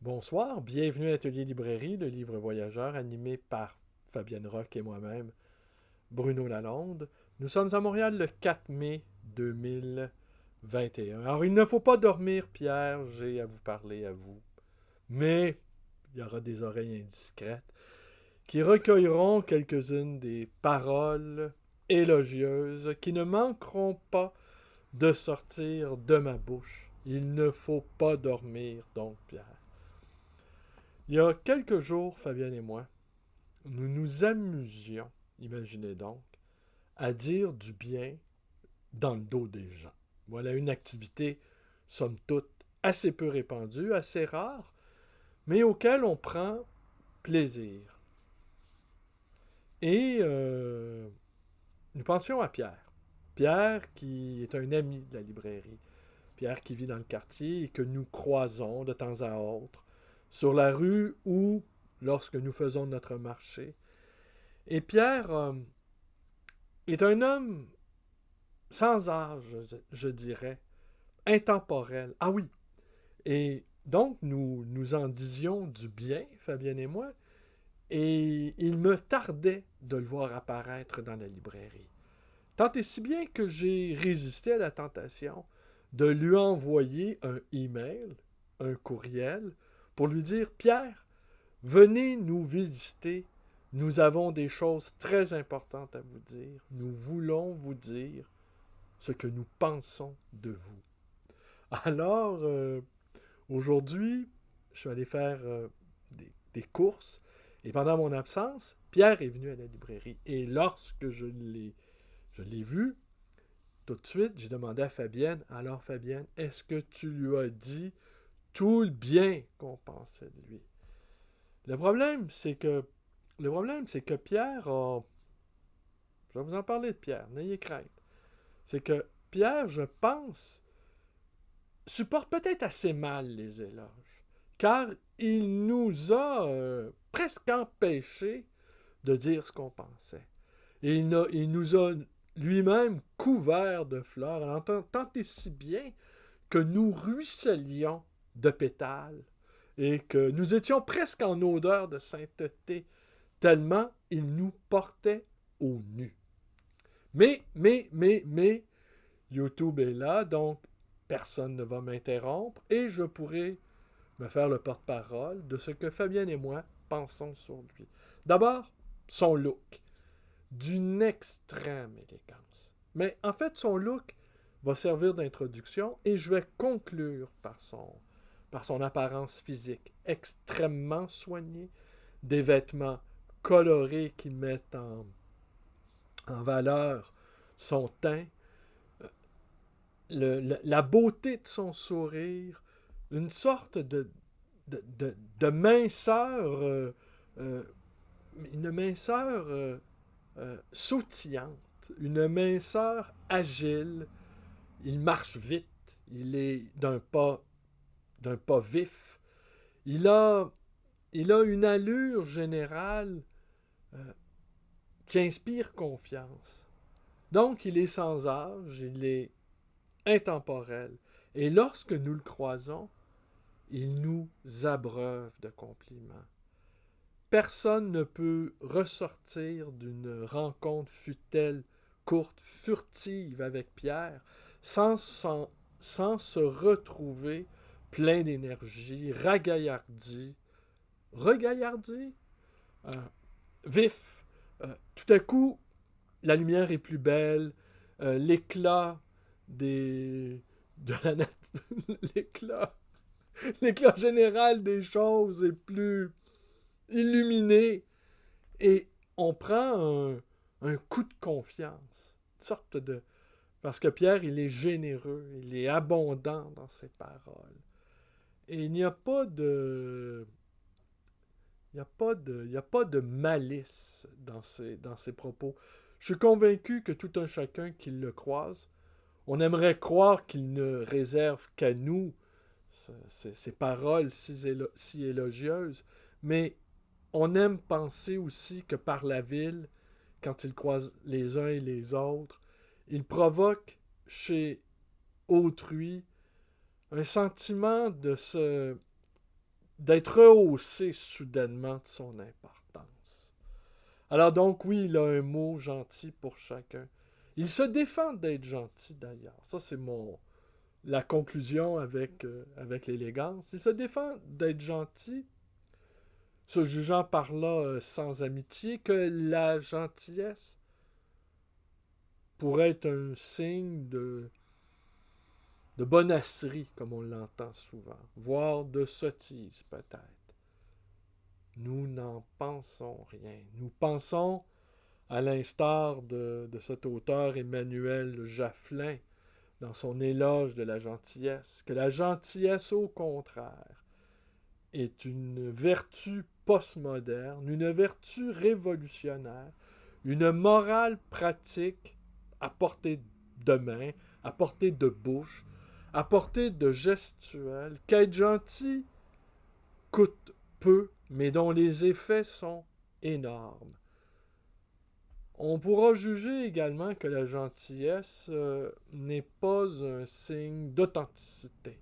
Bonsoir, bienvenue à l'Atelier Librairie, le livre voyageur animé par Fabienne Roch et moi-même, Bruno Lalonde. Nous sommes à Montréal le 4 mai 2021. Alors, il ne faut pas dormir, Pierre, j'ai à vous parler à vous. Mais il y aura des oreilles indiscrètes qui recueilleront quelques-unes des paroles élogieuses qui ne manqueront pas de sortir de ma bouche. Il ne faut pas dormir, donc, Pierre. Il y a quelques jours, Fabienne et moi, nous nous amusions, imaginez donc, à dire du bien dans le dos des gens. Voilà une activité, somme toute, assez peu répandue, assez rare, mais auquel on prend plaisir. Et nous pensions à Pierre. Pierre qui est un ami de la librairie. Pierre qui vit dans le quartier et que nous croisons de temps à autre sur la rue ou lorsque nous faisons notre marché. Et Pierre est un homme sans âge, je dirais, intemporel. Ah oui, et donc nous en disions du bien, Fabienne et moi, et il me tardait de le voir apparaître dans la librairie. Tant et si bien que j'ai résisté à la tentation de lui envoyer un email, un courriel, pour lui dire Pierre, venez nous visiter. Nous avons des choses très importantes à vous dire. Nous voulons vous dire ce que nous pensons de vous. Alors, aujourd'hui, je suis allé faire des courses et pendant mon absence, Pierre est venu à la librairie. Et lorsque je l'ai vu, tout de suite, j'ai demandé à Fabienne, alors Fabienne, est-ce que tu lui as dit tout le bien qu'on pensait de lui? Le problème, c'est que Pierre a... Je vais vous en parler de Pierre, n'ayez crainte. C'est que Pierre, je pense, supporte peut-être assez mal les éloges, car il nous a presque empêchés de dire ce qu'on pensait. Et il nous a lui-même couverts de fleurs, en tant et si bien que nous ruisselions de pétales et que nous étions presque en odeur de sainteté, tellement il nous portait au nu. Mais, YouTube est là, donc personne ne va m'interrompre et je pourrai me faire le porte-parole de ce que Fabienne et moi pensons sur lui. D'abord, son look, d'une extrême élégance. Mais en fait, son look va servir d'introduction et je vais conclure par son apparence physique extrêmement soignée, des vêtements colorés qui mettent en valeur son teint, la beauté de son sourire, une sorte de minceur, euh, une minceur sautillante, une minceur agile. Il marche vite, il est d'un pas vif. Il a, il a une allure générale euh, qui inspire confiance. Donc, il est sans âge, il est intemporel. Et lorsque nous le croisons, il nous abreuve de compliments. Personne ne peut ressortir d'une rencontre fut-elle courte, furtive avec Pierre, sans se retrouver plein d'énergie, regaillardi, euh, vif. Tout à coup, la lumière est plus belle, l'éclat de la l'éclat, l'éclat général des choses est plus illuminé et on prend un coup de confiance, une sorte de... Parce que Pierre, il est généreux, il est abondant dans ses paroles. Et il n'y a pas de... Il n'y a pas de malice dans ses propos. Je suis convaincu que tout un chacun qui le croise, on aimerait croire qu'il ne réserve qu'à nous ces paroles si élogieuses, mais on aime penser aussi que par la ville, quand ils croisent les uns et les autres, ils provoquent chez autrui un sentiment d'être rehaussé soudainement de son importance. Alors donc, oui, il a un mot gentil pour chacun. Il se défend d'être gentil, d'ailleurs. Ça, c'est la conclusion avec l'élégance. Il se défend d'être gentil, se jugeant par là sans amitié, que la gentillesse pourrait être un signe de bonasserie, comme on l'entend souvent, voire de sottise peut-être. Nous n'en pensons rien. Nous pensons, à l'instar de cet auteur Emmanuel Jaffelin, dans son éloge de la gentillesse, que la gentillesse, au contraire, est une vertu postmoderne, une vertu révolutionnaire, une morale pratique à portée de main, à portée de bouche, à portée de gestuelle, qu'être gentil coûte peu, mais dont les effets sont énormes. On pourra juger également que la gentillesse n'est pas un signe d'authenticité,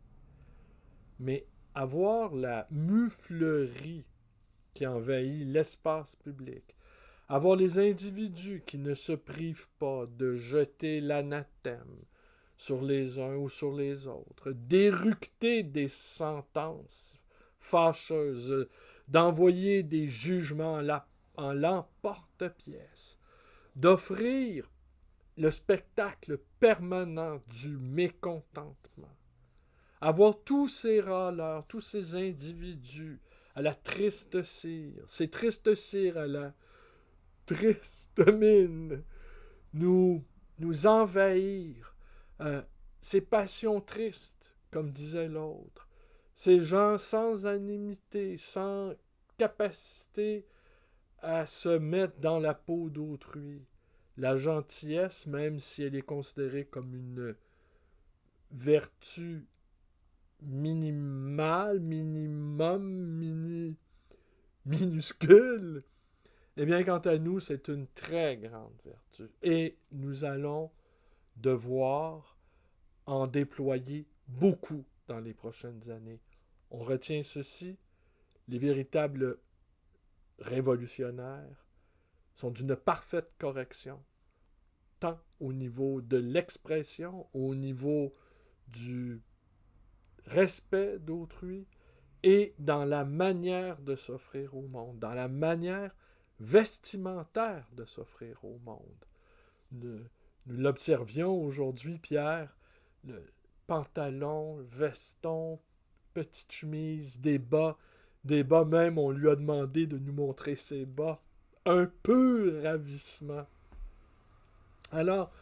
mais avoir la muflerie qui envahit l'espace public, avoir les individus qui ne se privent pas de jeter l'anathème sur les uns ou sur les autres, d'éructer des sentences fâcheuses, d'envoyer des jugements en l'emporte-pièce, d'offrir le spectacle permanent du mécontentement. Avoir tous ces râleurs, tous ces individus à la triste cire, ces tristes cires à la triste mine, nous envahir, ces passions tristes, comme disait l'autre, ces gens sans animité, sans capacité à se mettre dans la peau d'autrui. La gentillesse, même si elle est considérée comme une vertu minimale, minuscule, eh bien, quant à nous, c'est une très grande vertu. Et nous allons devoir en déployer beaucoup dans les prochaines années. On retient ceci, les véritables révolutionnaires sont d'une parfaite correction, tant au niveau de l'expression, au niveau du respect d'autrui et dans la manière de s'offrir au monde, dans la manière vestimentaire de s'offrir au monde. Nous l'observions aujourd'hui, Pierre, le pantalon, le veston, petite chemise, des bas même, on lui a demandé de nous montrer ses bas. Un peu ravissement. Alors,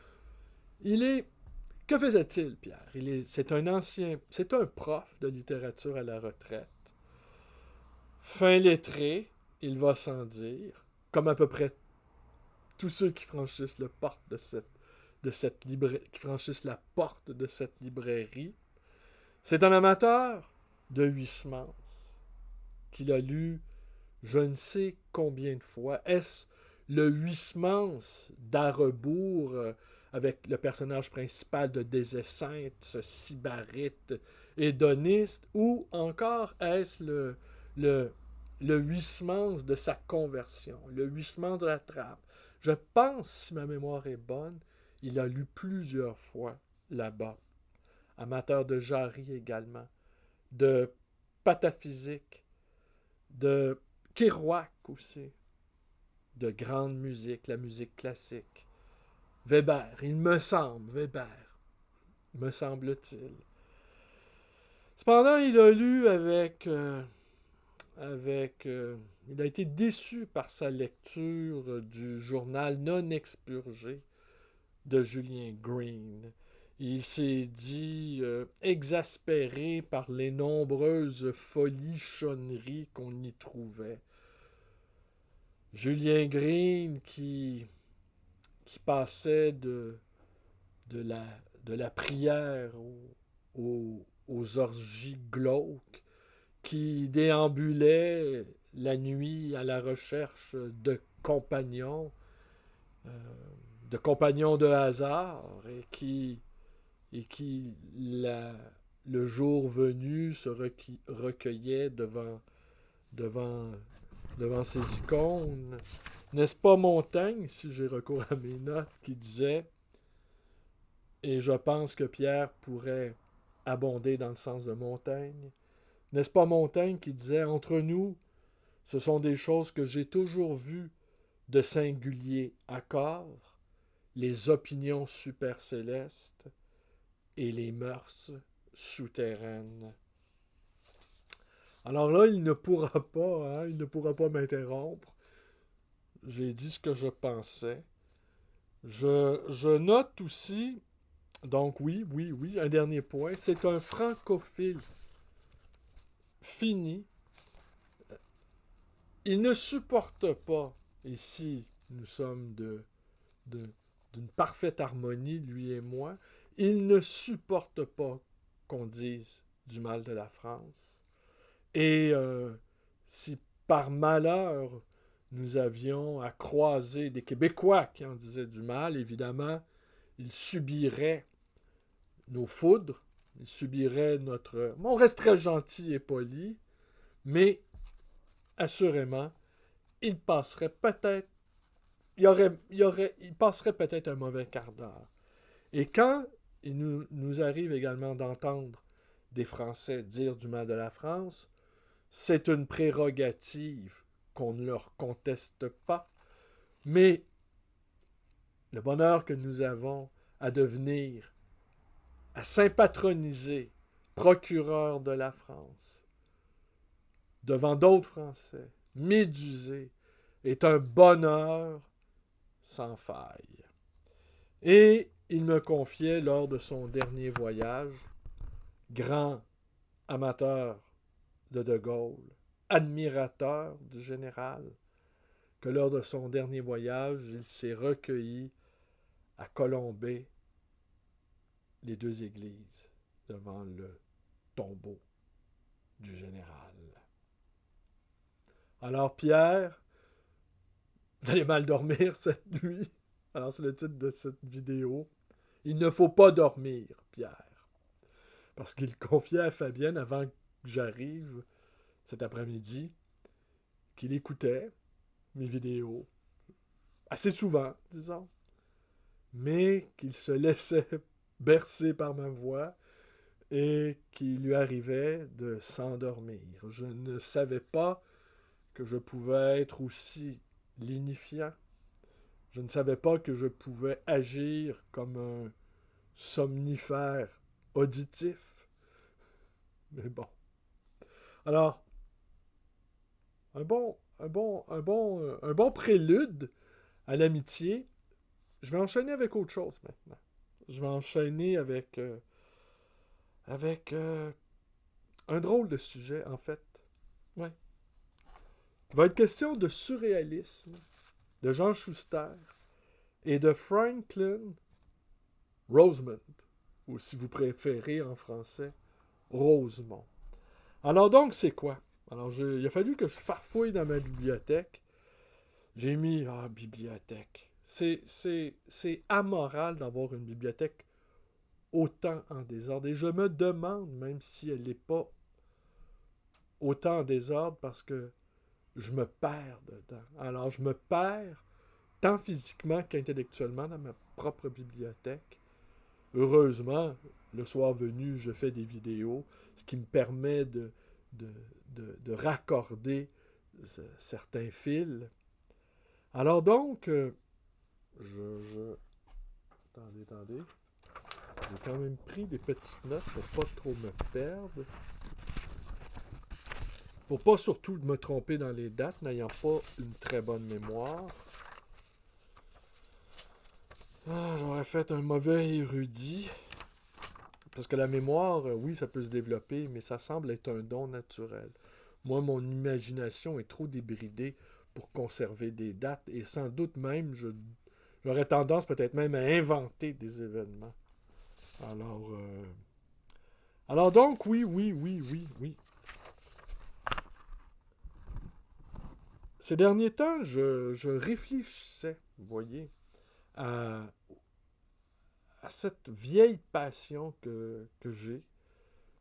que faisait-il, Pierre? C'est un prof de littérature à la retraite. Fin lettré, il va sans dire, comme à peu près tous ceux qui franchissent qui franchissent la porte de cette librairie. C'est un amateur de Huysmans qu'il a lu je ne sais combien de fois. Est-ce le Huysmans d'Arrebourg avec le personnage principal de Des Esseintes, ce sybarite hédoniste, ou encore est-ce le Huysmans de sa conversion, le Huysmans de la trappe? Je pense, si ma mémoire est bonne, il a lu plusieurs fois là-bas. Amateur de Jarry également, de pataphysique, de Kerouac aussi, de grande musique, la musique classique. Weber, me semble-t-il. Cependant, il a lu il a été déçu par sa lecture du journal non expurgé de Julien Green. Il s'est dit exaspéré par les nombreuses folichonneries qu'on y trouvait. Julien Green qui passait de la prière aux orgies glauques, qui déambulait la nuit à la recherche de compagnons de hasard, et qui le jour venu, se recueillait devant, devant ces icônes. N'est-ce pas Montaigne, si j'ai recours à mes notes, qui disait, et je pense que Pierre pourrait abonder dans le sens de Montaigne, n'est-ce pas Montaigne qui disait, entre nous, ce sont des choses que j'ai toujours vues de singulier accord, les opinions supercélestes et les mœurs souterraines. Alors là, il ne pourra pas, il ne pourra pas m'interrompre. J'ai dit ce que je pensais. Je note aussi, donc oui, un dernier point, c'est un francophile fini. Il ne supporte pas, ici nous sommes d'une parfaite harmonie, lui et moi, il ne supporte pas qu'on dise du mal de la France. Et si par malheur nous avions à croiser des Québécois qui en disaient du mal, évidemment, ils subiraient nos foudres, ils subiraient notre... On reste très gentil et poli, mais assurément, ils passeraient peut-être... Il passerait peut-être un mauvais quart d'heure. Et quand il nous arrive également d'entendre des Français dire du mal de la France, c'est une prérogative qu'on ne leur conteste pas, mais le bonheur que nous avons à devenir, à s'impatroniser procureur de la France, devant d'autres Français, médusés, est un bonheur sans faille. Et il me confiait lors de son dernier voyage, grand amateur de Gaulle, admirateur du général, que lors de son dernier voyage, il s'est recueilli à colomber les deux églises devant le tombeau du général. Alors Pierre, vous allez mal dormir cette nuit. Alors c'est le titre de cette vidéo. Il ne faut pas dormir, Pierre. Parce qu'il confiait à Fabienne avant que j'arrive cet après-midi qu'il écoutait mes vidéos assez souvent, disons, mais qu'il se laissait bercer par ma voix et qu'il lui arrivait de s'endormir. Je ne savais pas que je pouvais être aussi lignifiant. Je ne savais pas que je pouvais agir comme un somnifère auditif. Mais bon. Alors, un bon prélude à l'amitié. Je vais enchaîner avec autre chose maintenant. Je vais enchaîner avec un drôle de sujet, en fait. Ouais. Il va être question de surréalisme, de Jean Schuster et de Franklin Rosemont, ou si vous préférez en français, Rosemont. Alors donc, c'est quoi? Alors, il a fallu que je farfouille dans ma bibliothèque. J'ai mis, bibliothèque. C'est amoral d'avoir une bibliothèque autant en désordre. Et je me demande, même si elle n'est pas autant en désordre, parce que je me perds dedans. Alors, je me perds tant physiquement qu'intellectuellement dans ma propre bibliothèque. Heureusement, le soir venu, je fais des vidéos, ce qui me permet de raccorder certains fils. Alors donc, Attendez. J'ai quand même pris des petites notes pour pas trop me perdre. Pour pas surtout me tromper dans les dates, n'ayant pas une très bonne mémoire. J'aurais fait un mauvais érudit. Parce que la mémoire, oui, ça peut se développer, mais ça semble être un don naturel. Moi, mon imagination est trop débridée pour conserver des dates, et sans doute même, j'aurais tendance peut-être même à inventer des événements. Alors donc, oui. Ces derniers temps, je réfléchissais, vous voyez, à cette vieille passion que j'ai,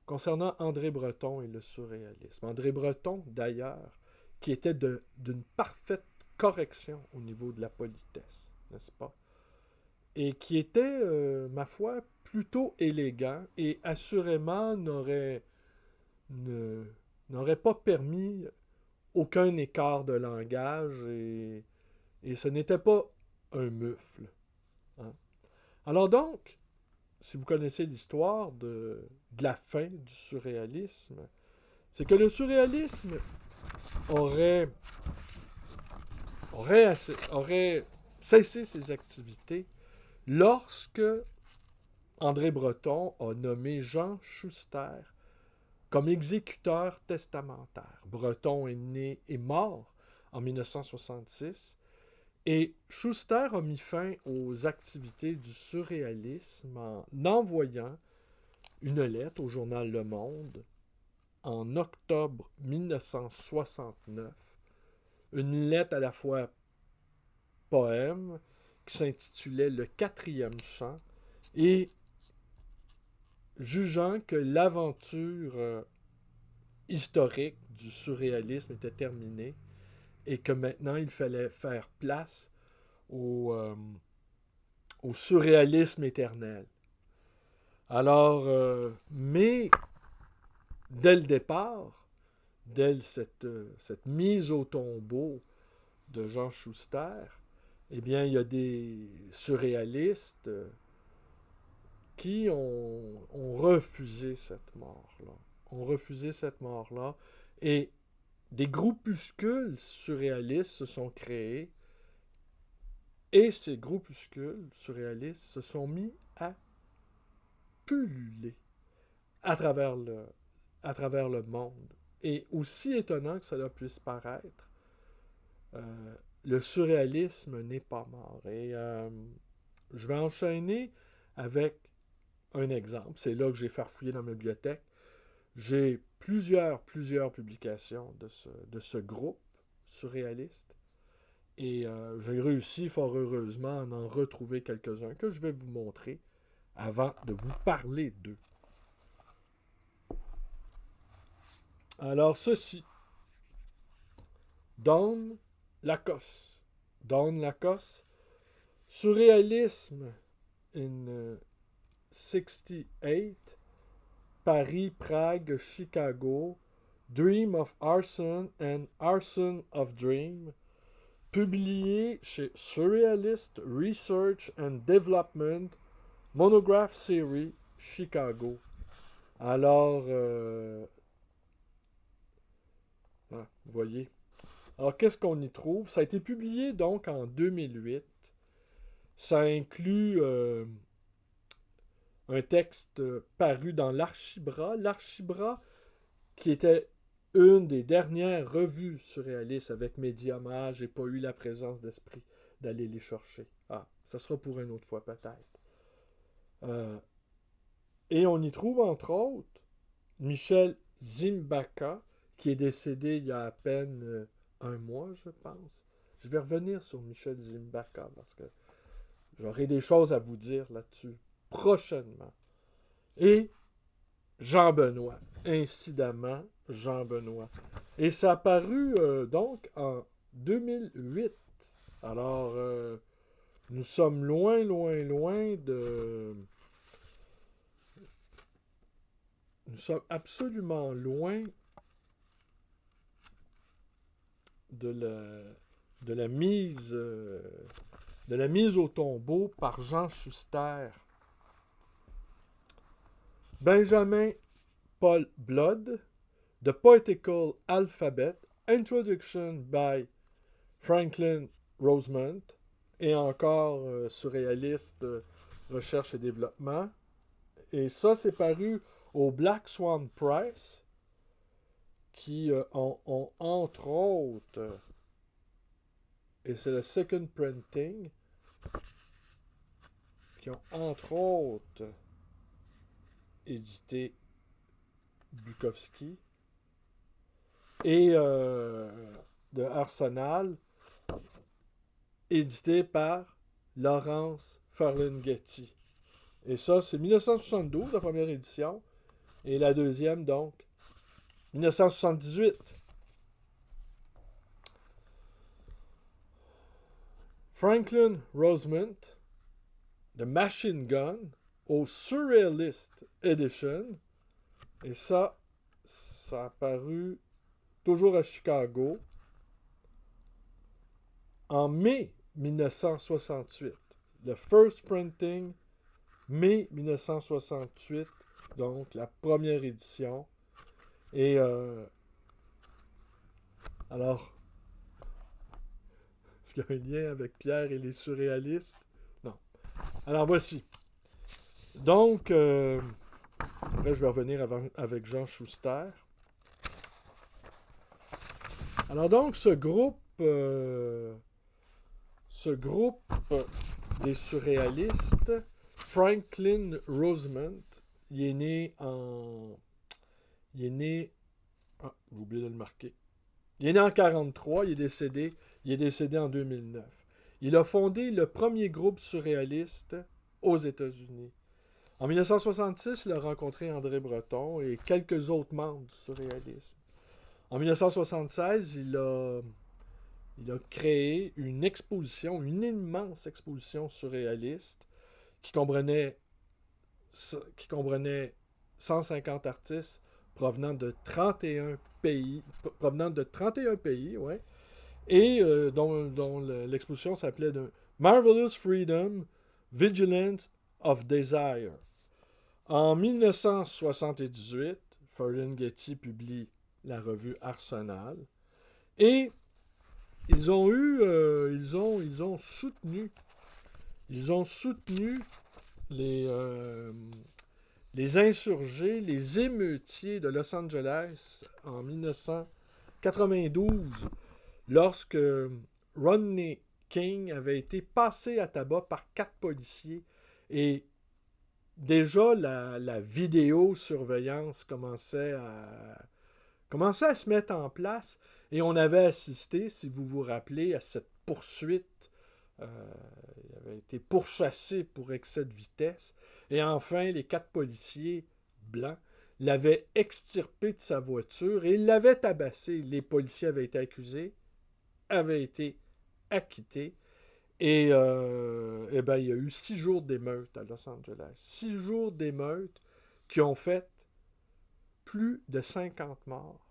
concernant André Breton et le surréalisme. André Breton, d'ailleurs, qui était d'une parfaite correction au niveau de la politesse, n'est-ce pas? Et qui était, ma foi, plutôt élégant et assurément ne- n'aurait pas permis aucun écart de langage et ce n'était pas un mufle. Hein. Alors donc, si vous connaissez l'histoire de la fin du surréalisme, c'est que le surréalisme aurait, aurait cessé ses activités lorsque André Breton a nommé Jean Schuster comme exécuteur testamentaire. Breton est mort en 1966 et Schuster a mis fin aux activités du surréalisme en envoyant une lettre au journal Le Monde en octobre 1969. Une lettre à la fois poème qui s'intitulait Le quatrième chant et jugeant que l'aventure historique du surréalisme était terminée et que maintenant il fallait faire place au surréalisme éternel. Alors, mais dès le départ, dès cette mise au tombeau de Jean Schuster, eh bien, il y a des surréalistes qui ont refusé cette mort-là. Ont refusé cette mort-là. Et des groupuscules surréalistes se sont créés. Et ces groupuscules surréalistes se sont mis à pulluler à travers le monde. Et aussi étonnant que cela puisse paraître, le surréalisme n'est pas mort. Et je vais enchaîner avec un exemple. C'est là que j'ai farfouillé dans ma bibliothèque. J'ai plusieurs publications de ce groupe surréaliste. Et j'ai réussi fort heureusement à en retrouver quelques-uns que je vais vous montrer avant de vous parler d'eux. Alors ceci. Don Lacoste. Don Lacoste. Surréalisme in 68. Paris, Prague, Chicago. Dream of Arson and Arson of Dream. Publié chez Surrealist Research and Development, Monograph Series, Chicago. Alors, vous voyez. Alors, qu'est-ce qu'on y trouve? Ça a été publié donc en 2008. Ça inclut un texte paru dans l'Archibras. L'Archibras, qui était une des dernières revues surréalistes avec Médiamage, j'ai pas eu la présence d'esprit d'aller les chercher. Ah, ça sera pour une autre fois peut-être. Et on y trouve entre autres Michel Zimbaka, qui est décédé il y a à peine un mois, je pense. Je vais revenir sur Michel Zimbaka parce que j'aurai des choses à vous dire là-dessus prochainement. Et Jean Benoît, incidemment, Jean Benoît. Et ça a paru donc en 2008. Alors, nous sommes loin de... Nous sommes absolument loin de la mise au tombeau par Jean Schuster. Benjamin Paul Blood, The Poetical Alphabet, Introduction by Franklin Rosemont, et encore surréaliste, recherche et développement. Et ça, c'est paru au Black Swan Press, qui ont entre autres, et c'est le second printing, qui ont entre autres édité Bukowski, et de Arsenal, édité par Laurence Ferlinghetti. Et ça, c'est 1972, la première édition. Et la deuxième, donc, 1978. Franklin Rosemont, The Machine Gun, au Surrealist Edition. Et ça a apparu toujours à Chicago en mai 1968. Le first printing, mai 1968, donc la première édition. Et alors, est-ce qu'il y a un lien avec Pierre et les surréalistes? Non. Alors voici. Donc, après je vais revenir avec Jean Schuster. Alors donc, ce groupe des surréalistes, Franklin Rosemont, il est né en... j'ai oublié de le marquer. Il est né en 1943, il est décédé en 2009. Il a fondé le premier groupe surréaliste aux États-Unis. En 1966, il a rencontré André Breton et quelques autres membres du surréalisme. En 1976, il a créé une exposition, une immense exposition surréaliste qui comprenait 150 artistes provenant de 31 pays, ouais, et dont l'exposition s'appelait Marvelous Freedom, Vigilance of Desire. En 1978, Ferlinghetti publie la revue Arsenal et ils ont soutenu les insurgés, les émeutiers de Los Angeles en 1992, lorsque Rodney King avait été passé à tabac par 4 policiers. Et déjà, la vidéosurveillance commençait à se mettre en place. Et on avait assisté, si vous vous rappelez, à cette poursuite. Il avait été pourchassé pour excès de vitesse. Et enfin, les 4 policiers blancs l'avaient extirpé de sa voiture et l'avaient tabassé. Les policiers avaient été accusés, avaient été acquittés. Et ben, il y a eu 6 jours d'émeute à Los Angeles. 6 jours d'émeute qui ont fait plus de 50 morts,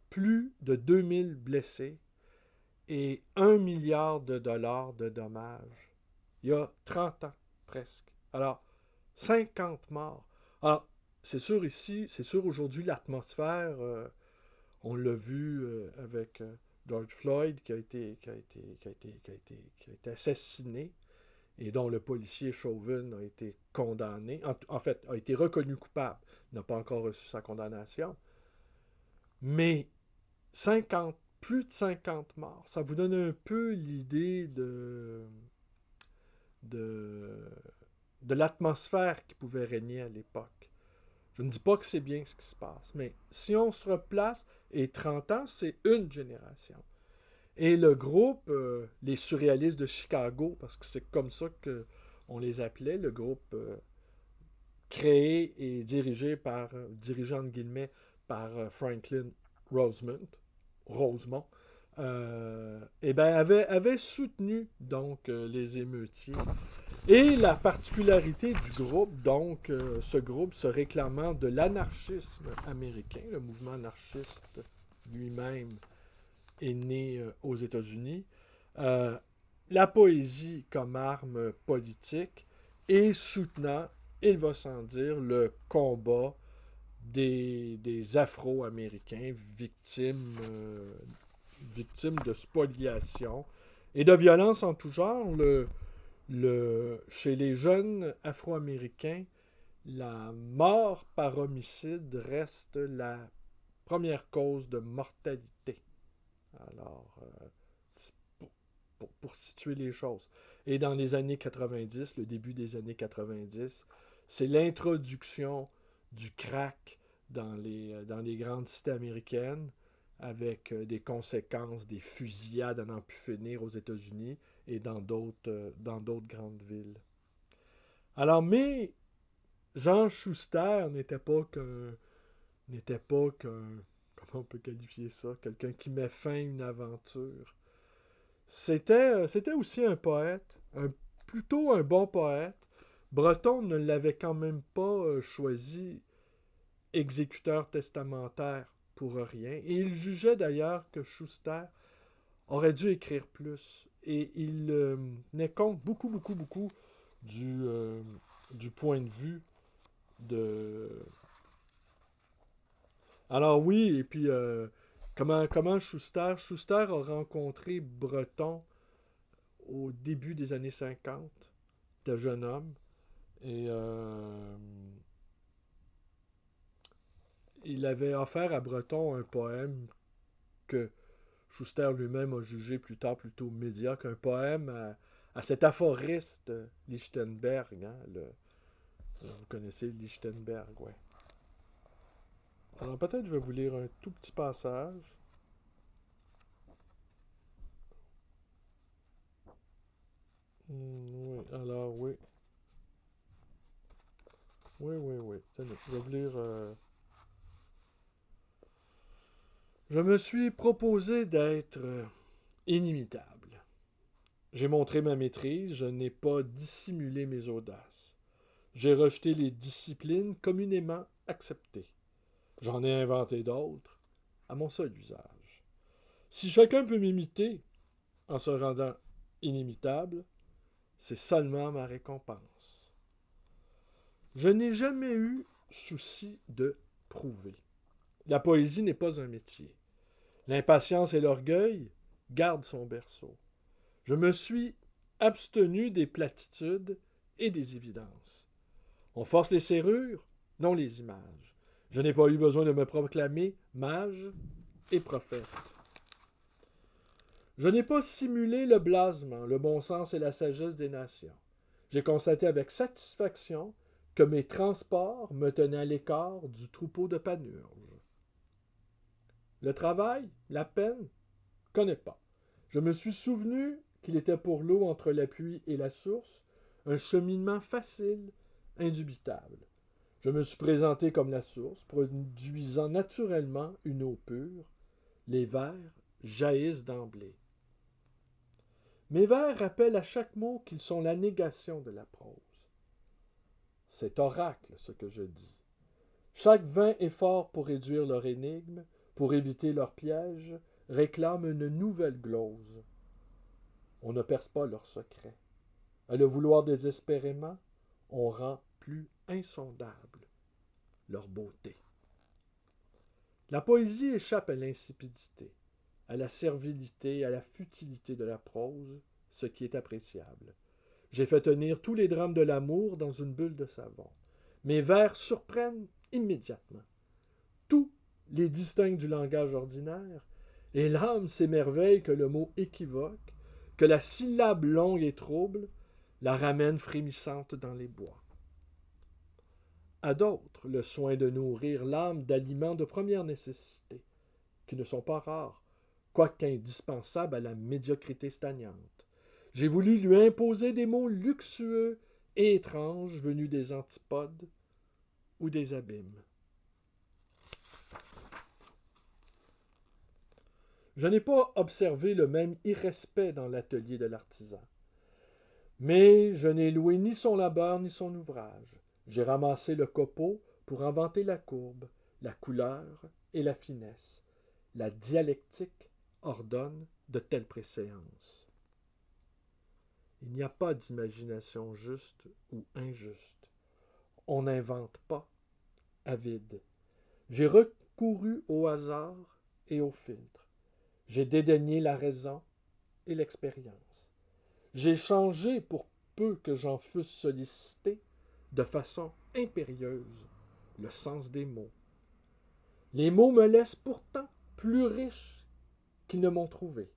plus de 2000 blessés et 1 milliard de dollars de dommages. Il y a 30 ans, presque. Alors, 50 morts. Alors, c'est sûr ici, c'est sûr aujourd'hui, l'atmosphère, on l'a vu avec George Floyd qui a été assassiné et dont le policier Chauvin a été condamné, en fait, a été reconnu coupable, n'a pas encore reçu sa condamnation. Mais 50, plus de 50 morts, ça vous donne un peu l'idée de l'atmosphère qui pouvait régner à l'époque. Je ne dis pas que c'est bien ce qui se passe, mais si on se replace, et 30 ans, c'est une génération. Et le groupe, les surréalistes de Chicago, parce que c'est comme ça qu'on les appelait, le groupe créé et dirigé entre guillemets, par Franklin Rosemont, et ben avait soutenu donc les émeutiers. Et la particularité du groupe, donc, ce groupe se réclamant de l'anarchisme américain, le mouvement anarchiste lui-même est né aux États-Unis, la poésie comme arme politique et soutenant, il va sans dire, le combat des Afro-Américains victimes de spoliation et de violence en tout genre. Chez les jeunes Afro-Américains, la mort par homicide reste la première cause de mortalité. Alors, pour situer les choses. Et dans les années 90, le début des années 90, c'est l'introduction du crack dans les grandes cités américaines, avec des conséquences, des fusillades à n'en plus finir aux États-Unis et dans d'autres grandes villes. Alors, mais Jean Schuster n'était pas n'était pas qu'un... Comment on peut qualifier ça? Quelqu'un qui met fin à une aventure. C'était aussi un poète, plutôt un bon poète. Breton ne l'avait quand même pas choisi exécuteur testamentaire pour rien. Et il jugeait d'ailleurs que Schuster aurait dû écrire plus. Et il tenait compte beaucoup, beaucoup, beaucoup du point de vue de... Alors oui, et puis comment Schuster a rencontré Breton au début des années 50, de jeune homme, et il avait offert à Breton un poème que Schuster lui-même a jugé plus tard plutôt médiocre, un poème à cet aphoriste Lichtenberg. Hein, vous connaissez Lichtenberg, ouais. Alors peut-être je vais vous lire un tout petit passage. Oui, alors oui. Oui, oui, oui. Tenez, je vais vous lire. Je me suis proposé d'être inimitable. J'ai montré ma maîtrise, je n'ai pas dissimulé mes audaces. J'ai rejeté les disciplines communément acceptées. J'en ai inventé d'autres, à mon seul usage. Si chacun peut m'imiter en se rendant inimitable, c'est seulement ma récompense. Je n'ai jamais eu souci de prouver. La poésie n'est pas un métier. L'impatience et l'orgueil gardent son berceau. Je me suis abstenu des platitudes et des évidences. On force les serrures, non les images. Je n'ai pas eu besoin de me proclamer mage et prophète. Je n'ai pas simulé le blasement, le bon sens et la sagesse des nations. J'ai constaté avec satisfaction que mes transports me tenaient à l'écart du troupeau de panurges. Le travail, la peine, connais pas. Je me suis souvenu qu'il était pour l'eau entre la pluie et la source un cheminement facile, indubitable. Je me suis présenté comme la source, produisant naturellement une eau pure. Les vers jaillissent d'emblée. Mes vers rappellent à chaque mot qu'ils sont la négation de la prose. C'est oracle ce que je dis. Chaque vain effort pour réduire leur énigme, pour éviter leur piège, réclame une nouvelle glose. On ne perce pas leur secret. À le vouloir désespérément, on rend plus insondable leur beauté. La poésie échappe à l'insipidité, à la servilité, à la futilité de la prose, ce qui est appréciable. J'ai fait tenir tous les drames de l'amour dans une bulle de savon. Mes vers surprennent immédiatement. Tout les distingue du langage ordinaire, et l'âme s'émerveille que le mot équivoque, que la syllabe longue et trouble, la ramène frémissante dans les bois. À d'autres, le soin de nourrir l'âme d'aliments de première nécessité, qui ne sont pas rares, quoique indispensables à la médiocrité stagnante. J'ai voulu lui imposer des mots luxueux et étranges venus des antipodes ou des abîmes. Je n'ai pas observé le même irrespect dans l'atelier de l'artisan. Mais je n'ai loué ni son labeur ni son ouvrage. J'ai ramassé le copeau pour inventer la courbe, la couleur et la finesse. La dialectique ordonne de telles préséances. Il n'y a pas d'imagination juste ou injuste. On n'invente pas à vide. J'ai recouru au hasard et au filtre. J'ai dédaigné la raison et l'expérience. J'ai changé, pour peu que j'en fusse sollicité, de façon impérieuse, le sens des mots. Les mots me laissent pourtant plus riche qu'ils ne m'ont trouvé.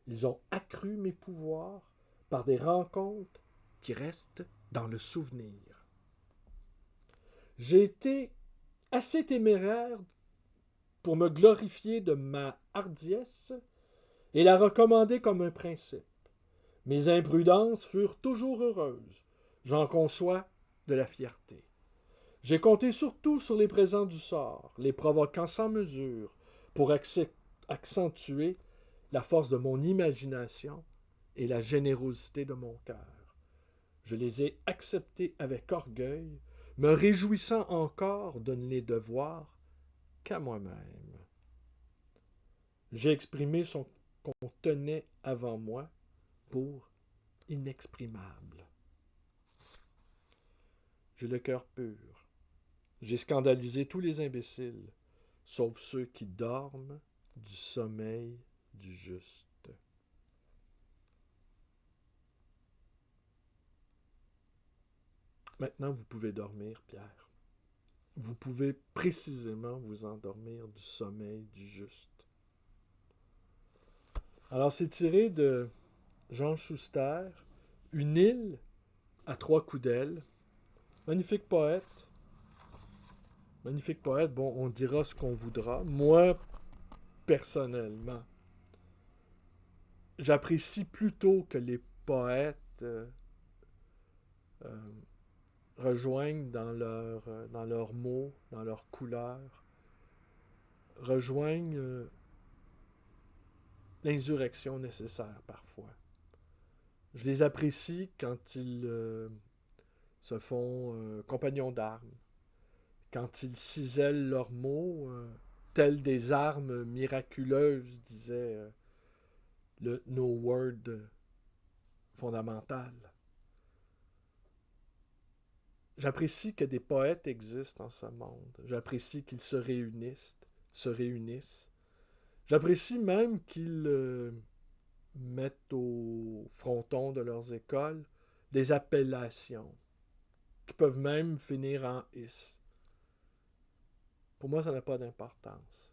Ils ont accru mes pouvoirs par des rencontres qui restent dans le souvenir. J'ai été assez téméraire pour me glorifier de ma hardiesse et la recommander comme un principe. Mes imprudences furent toujours heureuses. J'en conçois de la fierté. J'ai compté surtout sur les présents du sort, les provoquant sans mesure, pour accentuer la force de mon imagination et la générosité de mon cœur. Je les ai acceptés avec orgueil, me réjouissant encore de ne les devoir qu'à moi-même. J'ai exprimé ce qu'on tenait avant moi pour inexprimable. J'ai le cœur pur. J'ai scandalisé tous les imbéciles, sauf ceux qui dorment du sommeil du juste. Maintenant, vous pouvez dormir, Pierre. Vous pouvez précisément vous endormir du sommeil du juste. Alors, c'est tiré de Jean Schuster, Une île à 3 coups d'aile. Magnifique poète. Magnifique poète. Bon, on dira ce qu'on voudra. Moi, personnellement, j'apprécie plutôt que les poètes euh, rejoignent dans leurs mots, dans leurs couleurs, rejoignent l'insurrection nécessaire parfois. Je les apprécie quand ils se font compagnons d'armes, quand ils cisèlent leurs mots, tels des armes miraculeuses, disait le No Word fondamental. J'apprécie que des poètes existent en ce monde. J'apprécie qu'ils se réunissent. J'apprécie même qu'ils mettent au fronton de leurs écoles des appellations qui peuvent même finir en is. Pour moi, ça n'a pas d'importance.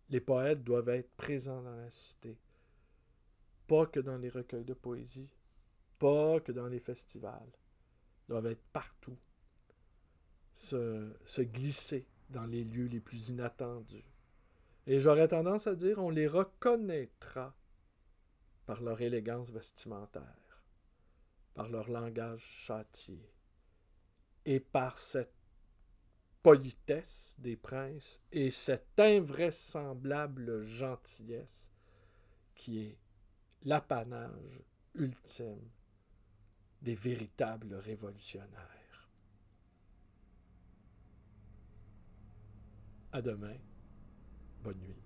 Les poètes doivent être présents dans la cité. Pas que dans les recueils de poésie, pas que dans les festivals. Ils doivent être partout. Se glisser dans les lieux les plus inattendus. Et j'aurais tendance à dire, on les reconnaîtra par leur élégance vestimentaire, par leur langage châtié, et par cette politesse des princes et cette invraisemblable gentillesse qui est l'apanage ultime des véritables révolutionnaires. À demain. Bonne nuit.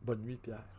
Bonne nuit, Pierre.